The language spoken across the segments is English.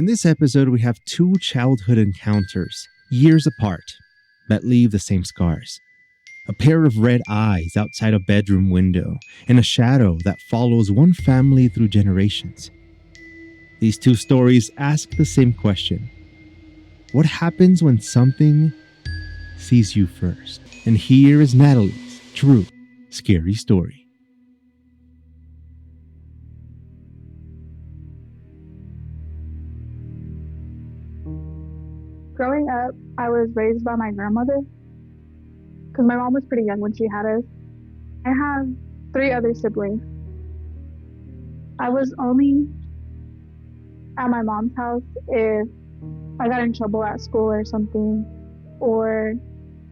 In this episode, we have two childhood encounters, years apart, that leave the same scars. A pair of red eyes outside a bedroom window, and a shadow that follows one family through generations. These two stories ask the same question. What happens when something sees you first? And here is Natalie's true, scary story. Growing up, I was raised by my grandmother because my mom was pretty young when she had us. I have 3 other siblings. I was only at my mom's house if I got in trouble at school or something, or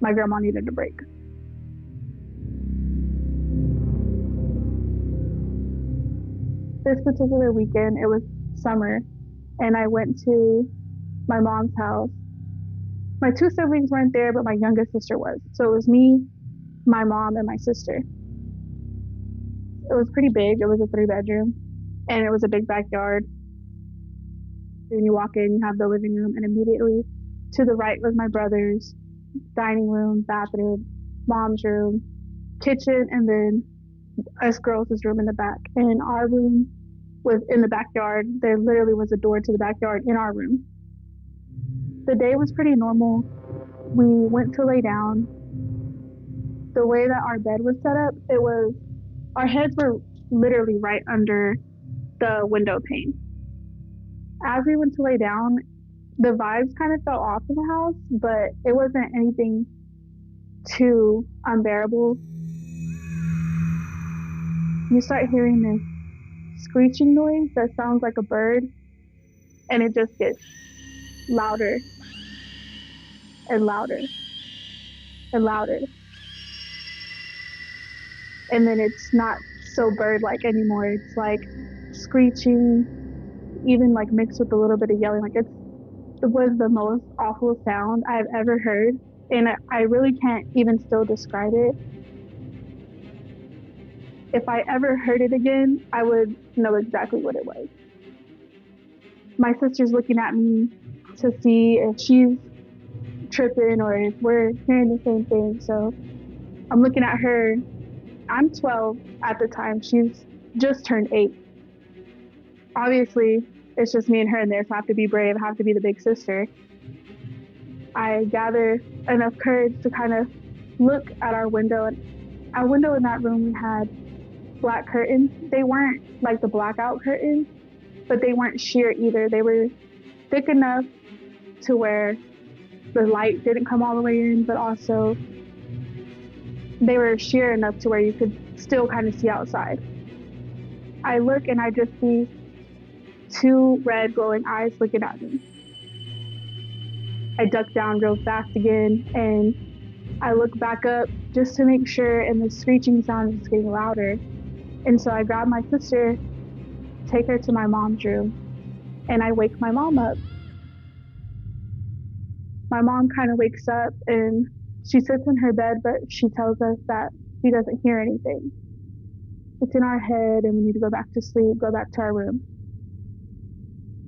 my grandma needed a break. This particular weekend, it was summer, and I went to my mom's house. My 2 siblings weren't there, but my youngest sister was. So it was me, my mom, and my sister. It was pretty big. It was a 3-bedroom, and it was a big backyard. When you walk in, you have the living room, and immediately to the right was my brother's dining room, bathroom, mom's room, kitchen, and then us girls' room in the back. And our room was in the backyard. There literally was a door to the backyard in our room. The day was pretty normal. We went to lay down. The way that our bed was set up, our heads were literally right under the window pane. As we went to lay down, the vibes kind of fell off of the house, but it wasn't anything too unbearable. You start hearing this screeching noise that sounds like a bird, and it just gets louder and louder and louder. And then it's not so bird-like anymore. It's like screeching, even like mixed with a little bit of yelling. Like it was the most awful sound I've ever heard. And I really can't even still describe it. If I ever heard it again, I would know exactly what it was. My sister's looking at me to see if she's tripping or if we're hearing the same thing. So I'm looking at her. I'm 12 at the time. She's just turned 8. Obviously, it's just me and her in there, so I have to be brave. I have to be the big sister. I gather enough courage to kind of look at our window. And our window in that room, we had black curtains. They weren't like the blackout curtains, but they weren't sheer either. They were thick enough to where the light didn't come all the way in, but also they were sheer enough to where you could still kind of see outside. I look and I just see 2 red glowing eyes looking at me. I duck down real fast again and I look back up just to make sure, and the screeching sound is getting louder. And so I grab my sister, take her to my mom's room, and I wake my mom up. My mom kind of wakes up and she sits in her bed, but she tells us that she doesn't hear anything. It's in our head and we need to go back to sleep, go back to our room.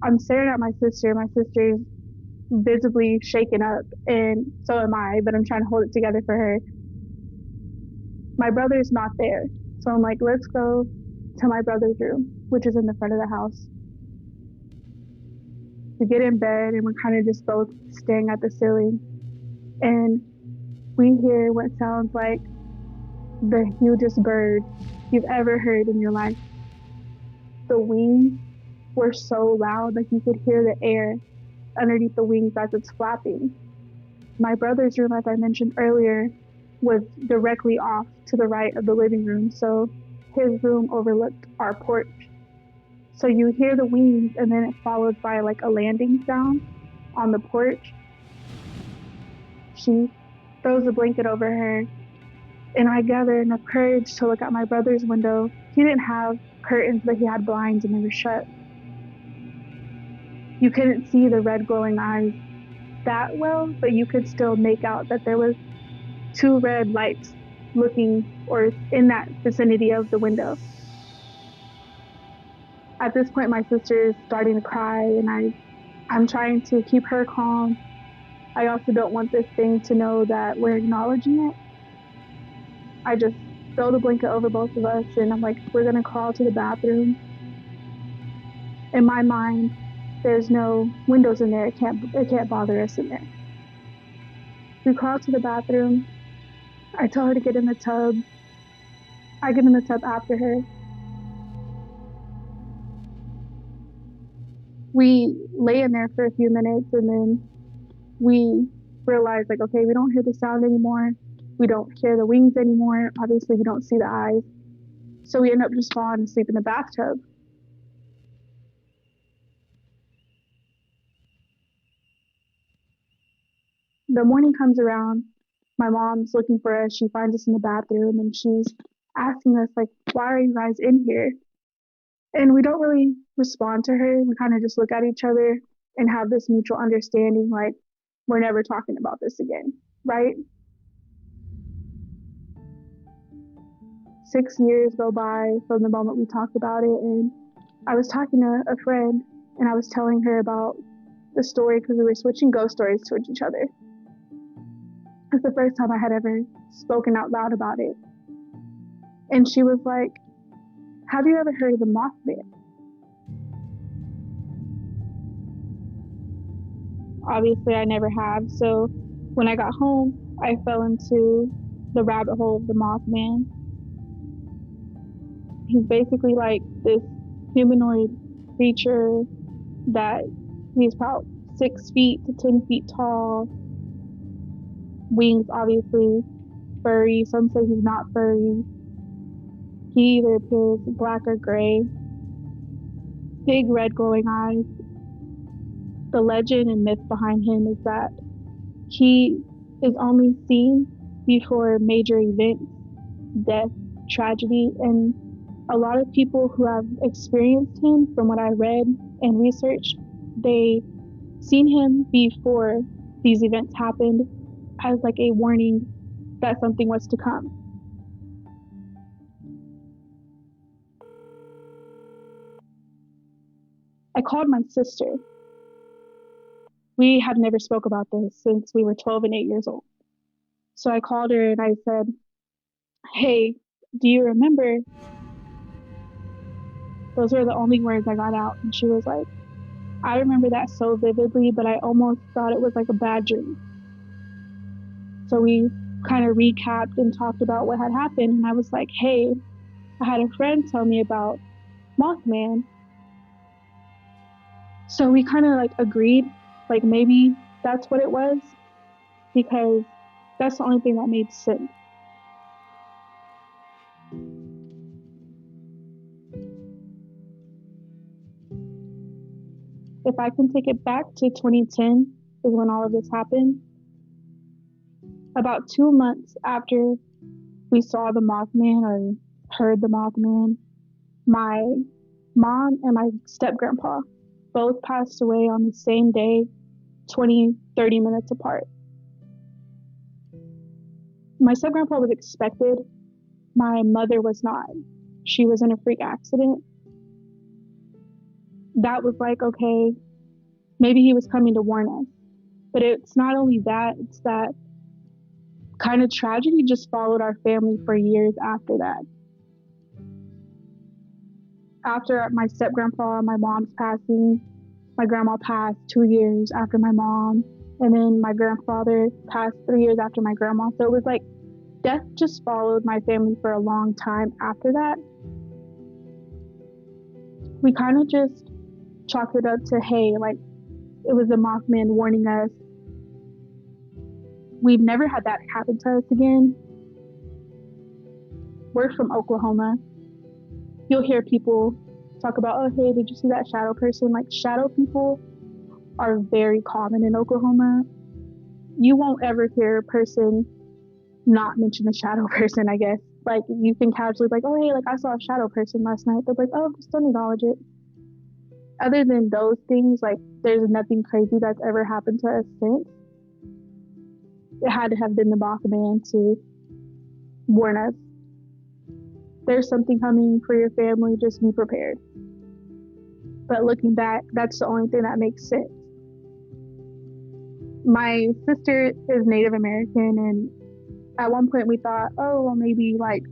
I'm staring at my sister. My sister's visibly shaken up, and so am I, but I'm trying to hold it together for her. My brother's not there. So I'm like, let's go to my brother's room, which is in the front of the house. We get in bed and we're kind of just both staring at the ceiling. And we hear what sounds like the hugest bird you've ever heard in your life. The wings were so loud, like you could hear the air underneath the wings as it's flapping. My brother's room, as I mentioned earlier, was directly off to the right of the living room, so his room overlooked our porch. So you hear the wings, and then it's followed by like a landing sound on the porch. She throws a blanket over her, and I gather enough courage to look out my brother's window. He didn't have curtains, but he had blinds and they were shut. You couldn't see the red glowing eyes that well, but you could still make out that there was 2 red lights looking or in that vicinity of the window. At this point, my sister is starting to cry, and I I'm trying to keep her calm. I also don't want this thing to know that we're acknowledging it. I just throw the blanket over both of us and I'm like, we're gonna crawl to the bathroom. In my mind, there's no windows in there. It can't bother us in there. We crawl to the bathroom. I tell her to get in the tub. I get in the tub after her. We lay in there for a few minutes and then we realize like, okay, we don't hear the sound anymore. We don't hear the wings anymore. Obviously, we don't see the eyes. So we end up just falling asleep in the bathtub. The morning comes around. My mom's looking for us. She finds us in the bathroom and she's asking us like, why are you guys in here? And we don't really respond to her. We kind of just look at each other and have this mutual understanding like, we're never talking about this again, right? 6 years go by from the moment we talked about it. And I was talking to a friend and I was telling her about the story because we were switching ghost stories towards each other. It's the first time I had ever spoken out loud about it. And she was like, have you ever heard of the Mothman? Obviously, I never have. So when I got home, I fell into the rabbit hole of the Mothman. He's basically like this humanoid creature that he's about 6 feet to 10 feet tall. Wings, obviously, furry. Some say he's not furry. He either appears black or gray. Big red glowing eyes. The legend and myth behind him is that he is only seen before major events, death, tragedy, and a lot of people who have experienced him, from what I read and researched, they seen him before these events happened as like a warning that something was to come. I called my sister. We had never spoke about this since we were 12 and 8 years old. So I called her and I said, hey, do you remember? Those were the only words I got out. And she was like, I remember that so vividly, but I almost thought it was like a bad dream. So we kind of recapped and talked about what had happened. And I was like, hey, I had a friend tell me about Mothman. So we kind of like agreed, like maybe that's what it was, because that's the only thing that made sense. If I can take it back to 2010 is when all of this happened. About 2 months after we saw the Mothman or heard the Mothman, my mom and my step-grandpa both passed away on the same day, 20-30 minutes apart. My step-grandpa was expected. My mother was not. She was in a freak accident. That was like, okay, maybe he was coming to warn us. But it's not only that, it's that kind of tragedy just followed our family for years after that. After my step-grandpa and my mom's passing, my grandma passed 2 years after my mom, and then my grandfather passed 3 years after my grandma. So it was like death just followed my family for a long time after that. We kind of just chalked it up to, hey, like it was the Mothman warning us. We've never had that happen to us again. We're from Oklahoma. You'll hear people talk about, oh, hey, did you see that shadow person? Like, shadow people are very common in Oklahoma. You won't ever hear a person not mention a shadow person, I guess. Like, you can casually be like, oh, hey, like, I saw a shadow person last night. They're like, oh, just don't acknowledge it. Other than those things, like, there's nothing crazy that's ever happened to us since. It had to have been the Mothman to warn us. There's something coming for your family, just be prepared. But looking back, that's the only thing that makes sense. My sister is Native American, and at one point we thought, oh, well, maybe like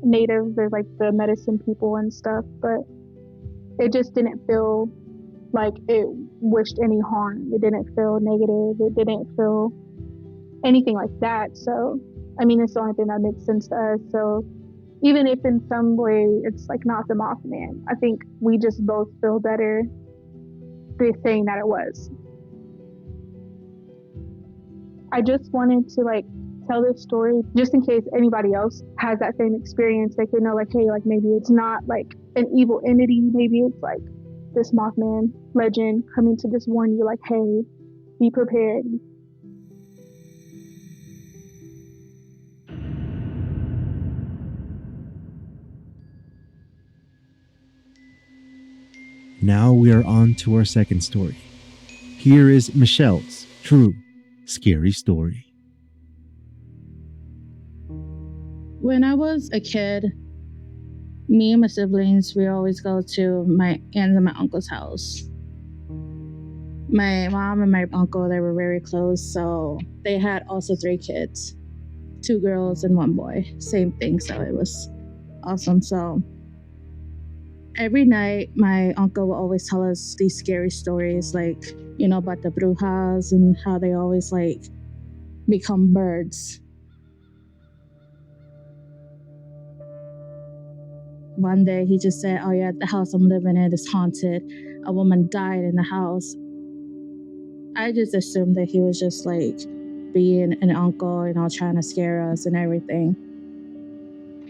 natives, there's like the medicine people and stuff, but it just didn't feel like it wished any harm. It didn't feel negative. It didn't feel anything like that. So, I mean, it's the only thing that makes sense to us. So, even if in some way it's like not the Mothman, I think we just both feel better saying that it was. I just wanted to like tell this story just in case anybody else has that same experience. They could know like, hey, like maybe it's not like an evil entity. Maybe it's like this Mothman legend coming to just warn you like, hey, be prepared. Now we are on to our second story. Here is Michelle's true, scary story. When I was a kid, me and my siblings, we always go to my aunt and my uncle's house. My mom and my uncle, they were very close, so they had also 3 kids, 2 girls and 1 boy. Same thing, so it was awesome. So every night, my uncle will always tell us these scary stories, like, you know, about the brujas and how they always like become birds. One day he just said, oh yeah, the house I'm living in is haunted. A woman died in the house. I just assumed that he was just like being an uncle, you know, trying to scare us and everything.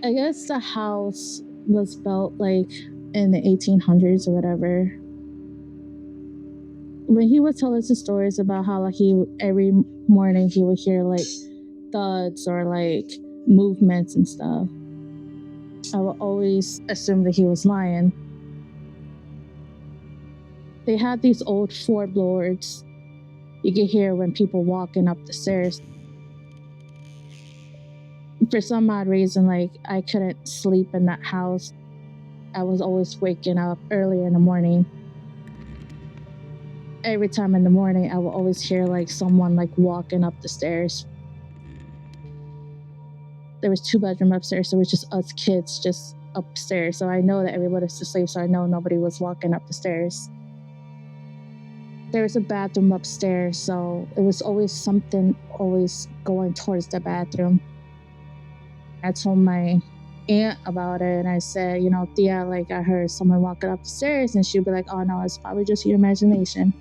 I guess the house was built like in the 1800s or whatever. When he would tell us the stories about how like every morning he would hear like thuds or like movements and stuff, I would always assume that he was lying. They had these old floorboards you could hear when people walking up the stairs. For some odd reason, like I couldn't sleep in that house. I was always waking up early in the morning. Every time in the morning, I would always hear like someone like walking up the stairs. There was 2 bedrooms upstairs, so it was just us kids just upstairs. So I know that everybody was asleep, so I know nobody was walking up the stairs. There was a bathroom upstairs, so it was always something always going towards the bathroom. I told my aunt about it, and I said, you know, Tia, like I heard someone walking up the stairs, and she'd be like, oh no, it's probably just your imagination.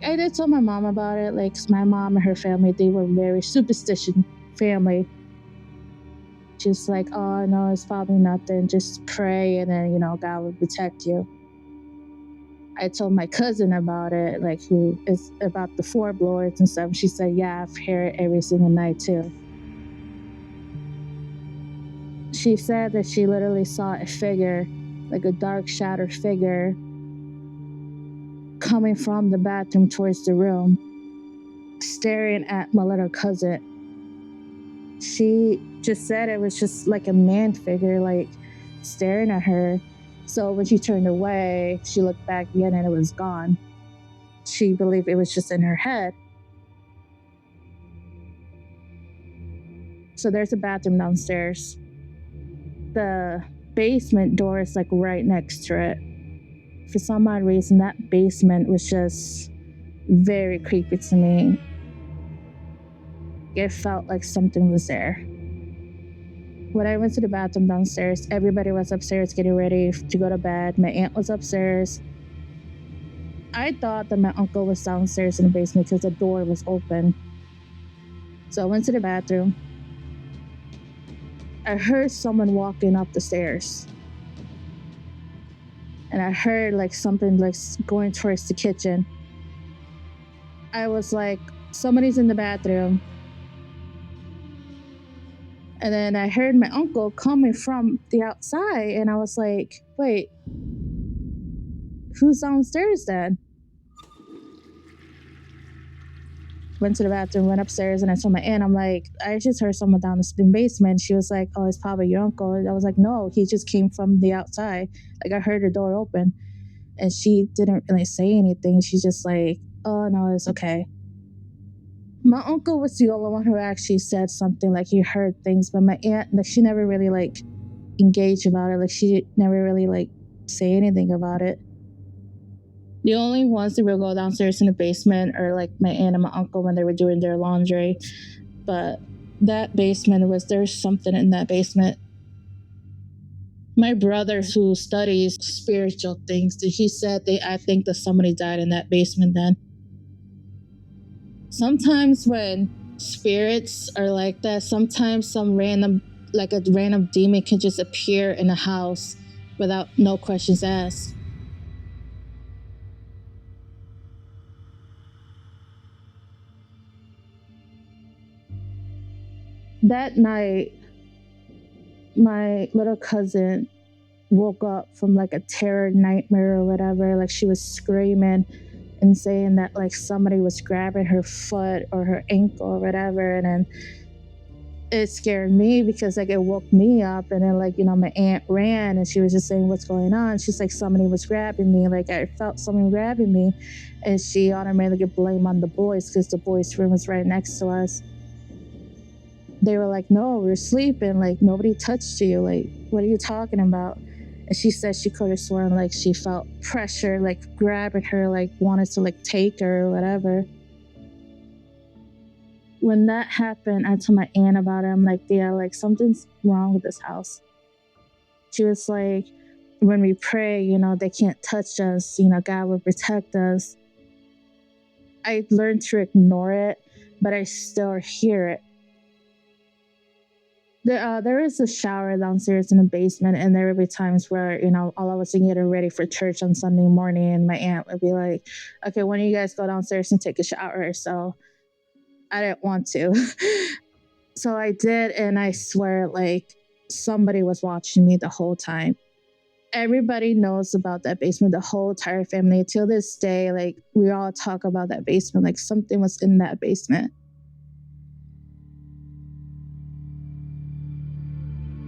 I did tell my mom about it. Like my mom and her family, they were very superstitious family. She's like, oh no, it's probably nothing. Just pray, and then, you know, God will protect you. I told my cousin about it, like who is about the floorboards and stuff. She said, yeah, I've heard it every single night too. She said that she literally saw a figure, like a dark shadow figure, coming from the bathroom towards the room, staring at my little cousin. She just said it was just like a man figure, like staring at her. So when she turned away, she looked back again and it was gone. She believed it was just in her head. So there's a bathroom downstairs. The basement door is like right next to it. For some odd reason, that basement was just very creepy to me. It felt like something was there. When I went to the bathroom downstairs, everybody was upstairs getting ready to go to bed. My aunt was upstairs. I thought that my uncle was downstairs in the basement because the door was open. So I went to the bathroom. I heard someone walking up the stairs. And I heard like something like going towards the kitchen. I was like, somebody's in the bathroom. And then I heard my uncle coming from the outside, and I was like, wait, who's downstairs then? Went to the bathroom, went upstairs, and I told my aunt, I'm like, I just heard someone down the basement. She was like, oh, it's probably your uncle. I was like, no, he just came from the outside. Like, I heard the door open. And she didn't really say anything. She's just like, oh, no, it's okay. My uncle was the only one who actually said something, like he heard things, but my aunt, like, she never really like engaged about it. Like, she never really like say anything about it. The only ones that would go downstairs in the basement are like my aunt and my uncle when they were doing their laundry. But that basement there's something in that basement. My brother, who studies spiritual things, he said I think that somebody died in that basement then. Sometimes when spirits are like that, sometimes a random demon can just appear in a house without no questions asked. That night, my little cousin woke up from like a terror nightmare or whatever. Like, she was screaming and saying that like somebody was grabbing her foot or her ankle or whatever. And then it scared me because like it woke me up. And then like, my aunt ran and she was just saying, what's going on? She's like, somebody was grabbing me. Like, I felt someone grabbing me. And she automatically blamed on the boys because the boys' room was right next to us. They were like, no, we're sleeping. Like, nobody touched you. Like, what are you talking about? And she said she could have sworn like she felt pressure, like grabbing her, like wanted to like take her or whatever. When that happened, I told my aunt about it. I'm like, yeah, like something's wrong with this house. She was like, when we pray, they can't touch us. God will protect us. I learned to ignore it, but I still hear it. There is a shower downstairs in the basement, and there would be times where, all of us would get ready for church on Sunday morning, and my aunt would be like, okay, when do you guys go downstairs and take a shower? So I didn't want to. So I did, and I swear, like, somebody was watching me the whole time. Everybody knows about that basement, the whole entire family. Till this day, like, we all talk about that basement, like something was in that basement.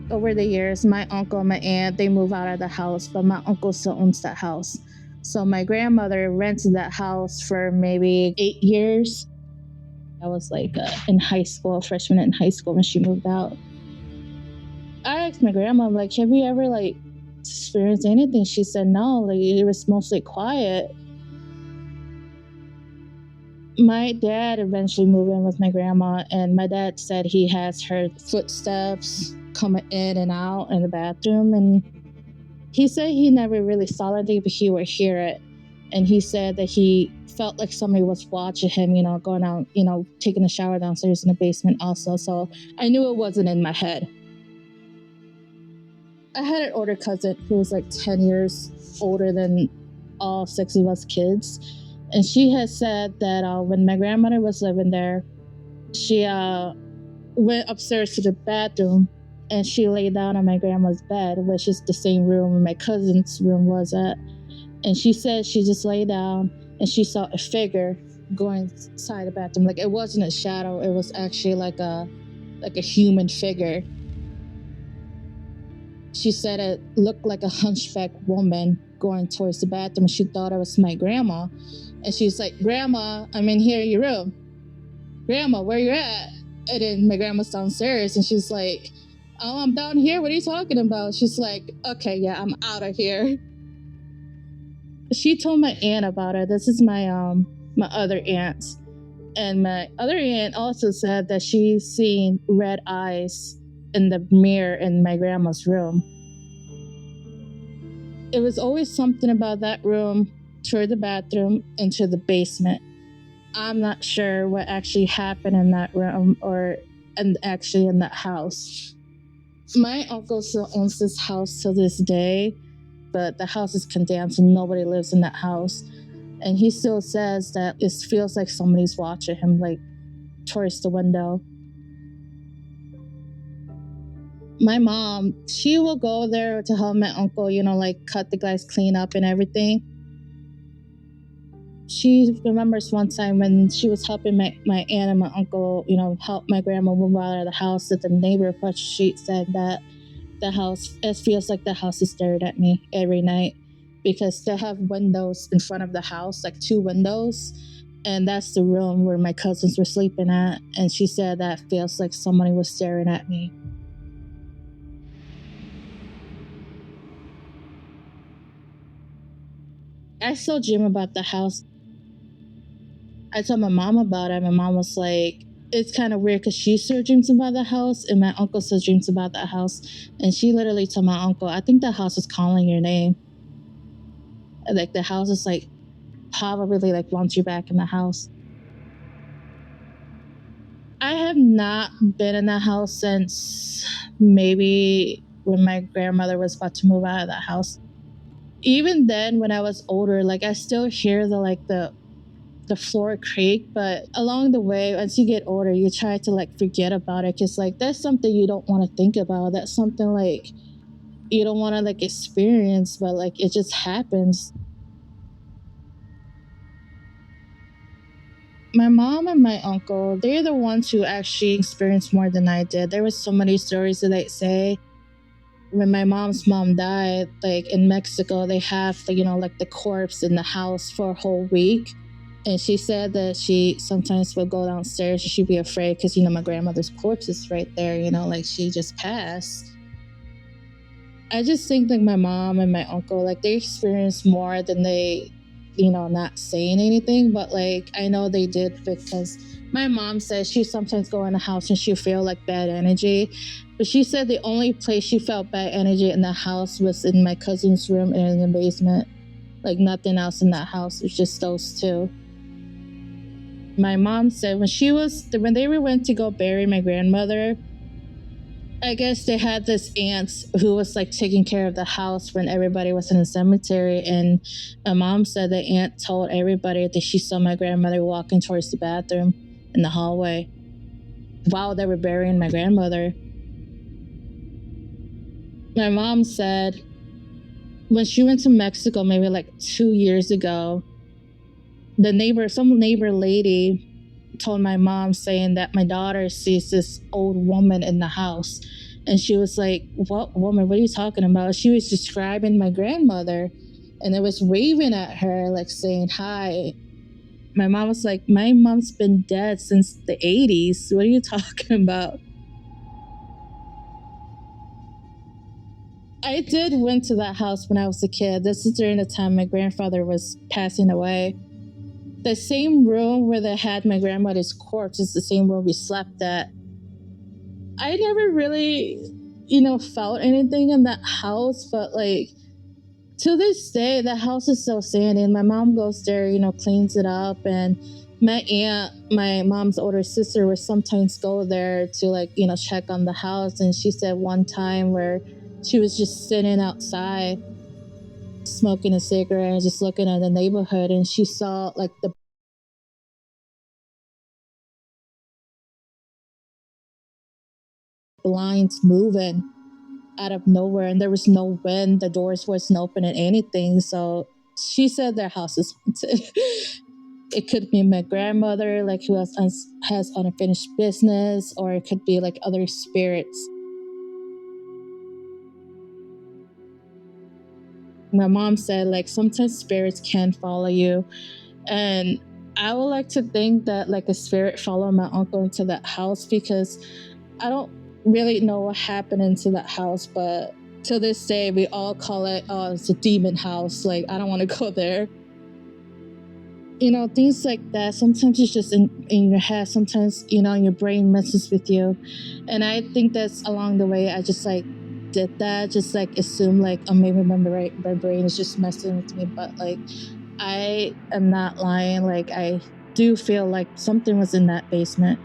Over the years, my uncle and my aunt, they moved out of the house, but my uncle still owns that house. So my grandmother rented that house for maybe 8 years. I was like in high school, freshman in high school when she moved out. I asked my grandma, I'm like, have you ever like experienced anything? She said no, like it was mostly quiet. My dad eventually moved in with my grandma, and my dad said he has heard footsteps coming in and out in the bathroom, and he said he never really saw anything, but he would hear it. And he said that he felt like somebody was watching him, going out, taking a shower downstairs in the basement also. So I knew it wasn't in my head. I had an older cousin who was like 10 years older than all 6 of us kids. And she had said that when my grandmother was living there, she went upstairs to the bathroom and she lay down on my grandma's bed, which is the same room where my cousin's room was at. And she said she just lay down and she saw a figure going inside the bathroom. Like, it wasn't a shadow, it was actually like a human figure. She said it looked like a hunchback woman going towards the bathroom. She thought it was my grandma. And she's like, Grandma, I'm in here in your room. Grandma, where you at? And then my grandma's downstairs and she's like, oh, I'm down here. What are you talking about? She's like, okay, yeah, I'm out of here. She told my aunt about it. This is my other aunt. And my other aunt also said that she's seen red eyes in the mirror in my grandma's room. It was always something about that room, toward the bathroom, into the basement. I'm not sure what actually happened in that room and actually in that house. My uncle still owns this house to this day, but the house is condemned, so nobody lives in that house. And he still says that it feels like somebody's watching him, like, towards the window. My mom, she will go there to help my uncle, like cut the glass, clean up and everything. She remembers one time when she was helping my aunt and my uncle, help my grandma move out of the house, that the neighbor across the street said that the house, it feels like the house is staring at me every night, because they have windows in front of the house, like 2 windows, And that's the room where my cousins were sleeping at. And she said that feels like somebody was staring at me. I still dream about the house. I told my mom about it. My mom was like, it's kind of weird because she still dreams about the house and my uncle still dreams about that house. And she literally told my uncle, I think the house is calling your name. Like the house is like probably like wants you back in the house. I have not been in that house since maybe when my grandmother was about to move out of that house. Even then, when I was older, like I still hear the floor creak, but along the way, as you get older, you try to like forget about it because like that's something you don't want to think about. That's something like you don't want to like experience, but like it just happens. My mom and my uncle, they're the ones who actually experienced more than I did. There was so many stories that they say. When my mom's mom died, like in Mexico, they have like the corpse in the house for a whole week. And she said that she sometimes would go downstairs and she'd be afraid because, my grandmother's corpse is right there, like she just passed. I just think like my mom and my uncle, like they experienced more than they, not saying anything. But like, I know they did because my mom says she sometimes go in the house and she'll feel like bad energy. But she said the only place she felt bad energy in the house was in my cousin's room and in the basement. Like nothing else in that house. It's just those two. My mom said when they went to go bury my grandmother, I guess they had this aunt who was like taking care of the house when everybody was in the cemetery. And my mom said the aunt told everybody that she saw my grandmother walking towards the bathroom in the hallway while they were burying my grandmother. My mom said when she went to Mexico, maybe like 2 years ago, some neighbor lady told my mom saying that my daughter sees this old woman in the house. And she was like, what woman? What are you talking about? She was describing my grandmother and it was waving at her, like saying hi. My mom was like, my mom's been dead since the 80s. What are you talking about? I did went to that house when I was a kid. This is during the time my grandfather was passing away. The same room where they had my grandmother's corpse is the same room we slept at. I never really, felt anything in that house, but like to this day, the house is still standing. My mom goes there, cleans it up, and my aunt, my mom's older sister, would sometimes go there to like, check on the house. And she said one time where she was just sitting outside smoking a cigarette and just looking at the neighborhood, and she saw like the blinds moving out of nowhere, and there was no wind, the doors wasn't open and anything. So she said their house is haunted. It could be my grandmother, like who has unfinished business, or it could be like other spirits. My mom said like sometimes spirits can follow you, and I would like to think that like a spirit followed my uncle into that house, because I don't really know what happened into that house, but to this day we all call it, oh, it's a demon house. Like I don't want to go there. Things like that. Sometimes it's just in your head. Sometimes, your brain messes with you. And I think that's along the way I just like did that. Just like assume like, oh, maybe my brain is just messing with me. But like, I am not lying. Like I do feel like something was in that basement.